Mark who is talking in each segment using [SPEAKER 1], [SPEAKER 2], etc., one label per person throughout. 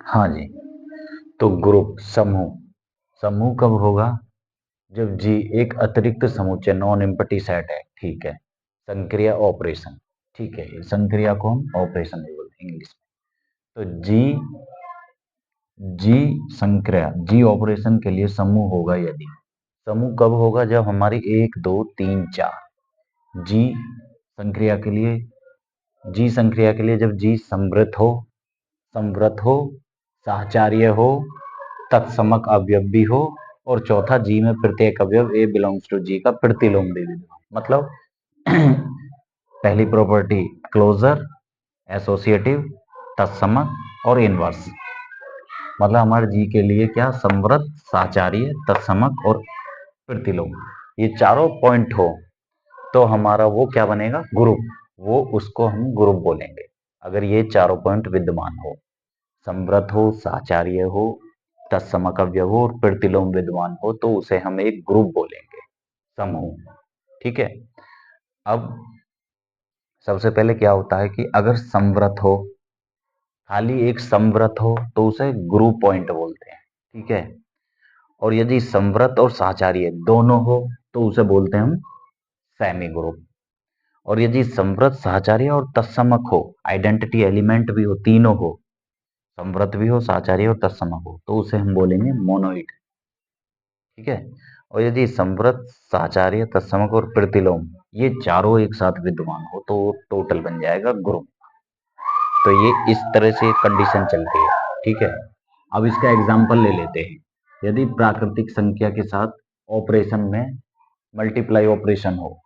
[SPEAKER 1] हाँ जी। तो ग्रुप समूह, समूह कब होगा? जब जी एक अतिरिक्त समुच्चय नॉन एम्प्टी सेट है, ठीक है। संक्रिया ऑपरेशन, ठीक है, संक्रिया को हम ऑपरेशन भी बोलते हैं इंग्लिश में। तो जी जी संक्रिया जी ऑपरेशन के लिए समूह होगा यदि, समूह कब होगा? जब हमारी 1 2 3 4 जी संक्रिया के लिए, जी संक्रिया के लिए जब जी समवृत हो, साहचर्य हो, तत्समक अवयव भी हो, और चौथा जी में प्रत्येक अवयव ए बिलोंग्स टू जी का प्रतिलोम भी विद्यमान। मतलब पहली प्रॉपर्टी क्लोजर, एसोसिएटिव, तत्समक और इनवर्स। मतलब हमारे जी के लिए क्या? समवृत, साचार्य, तत्समक और प्रतिलोम, ये चारों पॉइंट हो तो हमारा वो क्या बनेगा? ग्रुप। वो उसको हम ग्रुप बोलेंगे अगर ये चारों पॉइंट विद्यमान हो, समवृत हो, साचार्य हो, तत्समक अवयव हो और प्रतिलोम विद्यमान हो, तो उसे हम एक ग्रुप बोलेंगे, समूह। ठीक है। अब सबसे पहले क्या होता है कि अगर समवृत हो, खाली एक समवृत हो, तो उसे ग्रुप पॉइंट बोलते हैं, ठीक है। और यदि समवृत और साचार्य दोनों हो तो उसे बोलते हैं हम सेमी ग्रुप। और यदि समवृत, साचार्य और तत्समक हो, आइडेंटिटी एलिमेंट भी हो, तीनों हो, समवृत भी हो, साचार्य और तत्समक हो, तो उसे हम बोलेंगे मोनोइड, ठीक है। और यदि समवृत, साचार्य, तत्समक और प्रतिलोम ये चारों एक साथ विद्यमान हो तो टोटल बन जाएगा ग्रुप। तो ये इस तरह से कंडीशन चलती है, ठीक है। अब इसका एग्जाम्पल ले लेते हैं। यदि प्राकृतिक संख्या के साथ ऑपरेशन में मल्टीप्लाई ऑपरेशन हो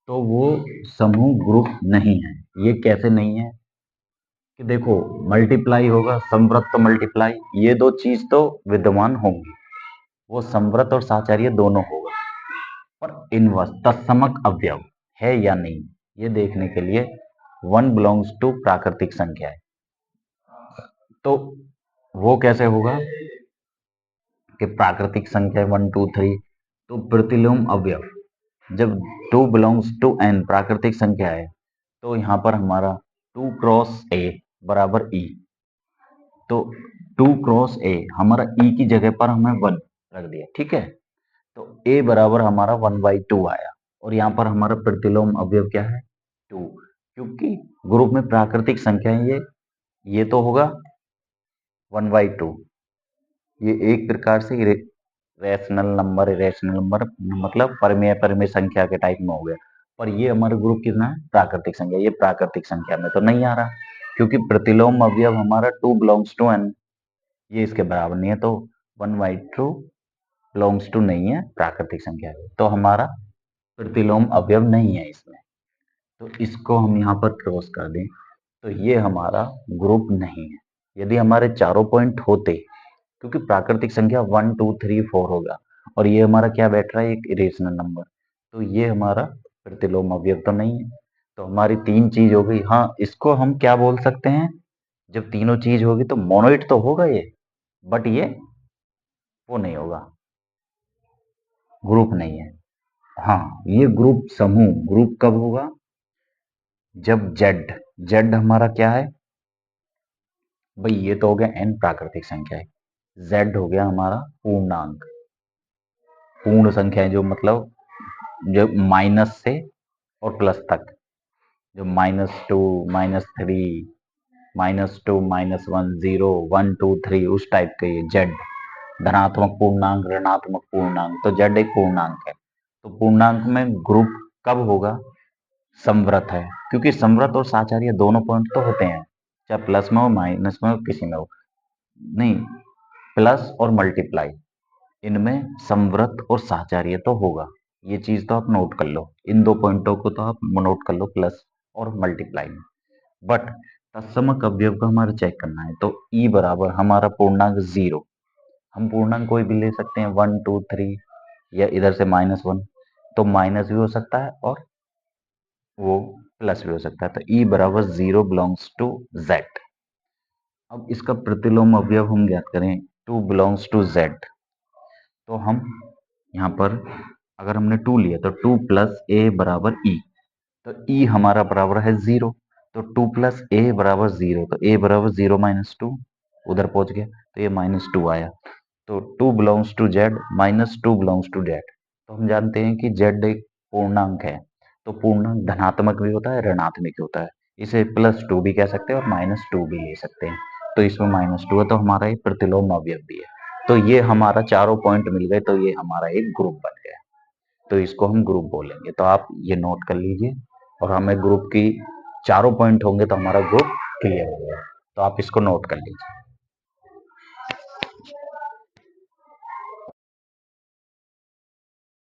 [SPEAKER 1] तो वो समूह ग्रुप नहीं है। ये कैसे नहीं है? कि देखो, मल्टीप्लाई होगा, समवृत्त तो मल्टीप्लाई, ये दो चीज तो विद्यमान होंगी, वो समवृत्त और साचार्य दोनों होगा। पर इनवर्स, तत्समक अवयव है या नहीं, ये देखने के लिए वन बिलोंग्स टू प्राकृतिक संख्या है। तो वो कैसे होगा कि प्राकृतिक संख्या 1 2 3, तो प्रतिलोम अवयव जब 2 बिलोंग्स टू n प्राकृतिक संख्या है, तो यहाँ पर हमारा 2 × a बराबर e। तो 2 × a हमारा e की जगह पर हमें 1 रख दिया, ठीक है। तो a बराबर हमारा 1/2 आया। और यहाँ पर हमारा प्रतिलोम अवयव क्या है? 2। क्योंकि ग्रुप में प्राकृतिक संख्या है ये तो होगा 1/2। ये एक प्रकार से रैशनल नंबर, इरेशनल नंबर मतलब परिमेय परिमेय संख्या के टाइप में हो गया। पर ये हमारा ग्रुप कितना है? प्राकृतिक संख्या। ये प्राकृतिक संख्या में तो नहीं आ रहा, क्योंकि प्रतिलोम अवयव हमारा 2 बिलोंग्स टू n, ये इसके बराबर नहीं है। तो 1/2 बिलोंग्स टू नहीं है प्राकृतिक संख्या में, तो हमारा प्रतिलोम अवयव नहीं है इसमें। तो इसको हम यहाँ पर क्रॉस कर दें तो ये हमारा ग्रुप नहीं है। यदि हमारे चारों पॉइंट होते, क्योंकि प्राकृतिक संख्या 1 2 3 4 होगा और ये हमारा क्या बैठ रहा है? एक इरेशनल नंबर, तो ये हमारा प्रतिलोम अवयव तो नहीं है। तो हमारी तीन चीज हो गई। हाँ, इसको हम क्या बोल सकते हैं? जब तीनों चीज होगी तो मोनोइड तो होगा ये, बट ये वो नहीं होगा, ग्रुप नहीं है। हाँ, ये ग्रुप, समूह ग्रुप कब होगा? जब जेड, जेड हमारा क्या है भाई? ये तो हो गया n प्राकृतिक संख्या है। जेड हो गया हमारा पूर्णांक, पूर्ण संख्या है, जो मतलब जो माइनस से और प्लस तक, जो -2 -3 -2 -1 0 1 2 3 उस टाइप के ये जेड। धनात्मक पूर्णांक, ऋणात्मक पूर्णांक, तो जेड एक पूर्णांक है। तो पूर्णांक में ग्रुप कब होगा? समवृत है, क्योंकि समवृत और साचार्य दोनों पॉइंट तो होते हैं, चाहे प्लस में हो, माइनस में हो, किसी में हो। नहीं, प्लस और मल्टीप्लाई, इनमें समवृत और साचार्य तो होगा। ये चीज तो आप नोट कर लो, इन दो पॉइंटों को तो आप नोट कर लो, प्लस और मल्टीप्लाई में। बट तत्समक अवयव को हमारा चेक करना है, तो ई बराबर हमारा पूर्णांक 0, हम पूर्णांक कोई भी ले सकते हैं, 1 2 3, या इधर से -1, तो माइनस भी हो सकता है और वो प्लस भी हो सकता है। तो ई बराबर 0 बिलोंग्स टू जेड। अब इसका प्रतिलोम अवयव हम ज्ञात करें, 2 बिलोंग्स टू जेड। तो हम यहाँ पर अगर हमने 2 लिया तो 2 + a बराबर e, तो e हमारा बराबर है 0, तो 2 + a बराबर 0, तो a बराबर 0 - 2, उधर पहुंच गया तो ये -2 आया। तो 2 belongs to Z -2 belongs to Z. तो हम जानते हैं कि जेड एक पूर्णांक है, तो पूर्णांक धनात्मक भी होता है ऋणात्मक भी होता है। इसे +2 भी कह सकते हैं और -2 भी ले सकते हैं। तो इसमें -2 है तो हमारा एक प्रतिलोम अवयव भी है। तो ये हमारा चारों पॉइंट मिल गए तो ये हमारा एक ग्रुप बन गया। तो इसको हम ग्रुप बोलेंगे। तो आप ये नोट कर लीजिए और हमें ग्रुप की चारों पॉइंट होंगे तो हमारा ग्रुप क्लियर हो गया। तो आप इसको नोट कर लीजिए।